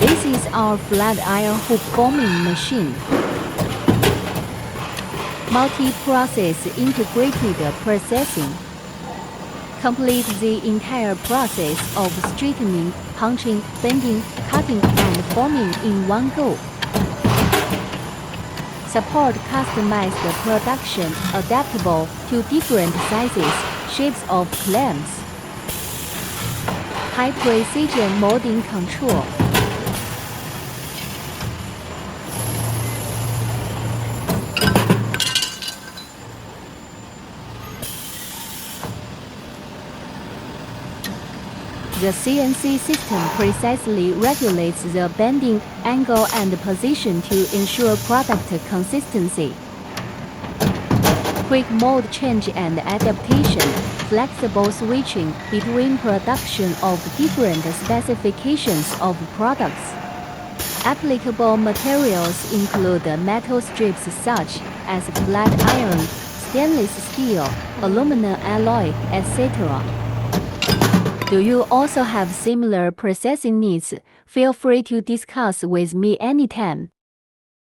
This is our flat iron hoop forming machine. Multi-process integrated processing. Complete the entire process of straightening, punching, bending, cutting, and forming in one go. Support customized production adaptable to different sizes, shapes of clamps. High precision molding control. The CNC system precisely regulates the bending, angle, and position to ensure product consistency. Quick mold change and adaptation, flexible switching between production of different specifications of products. Applicable materials include metal strips such as flat iron, stainless steel, aluminum alloy, etc. Do you also have similar processing needs? Feel free to discuss with me anytime.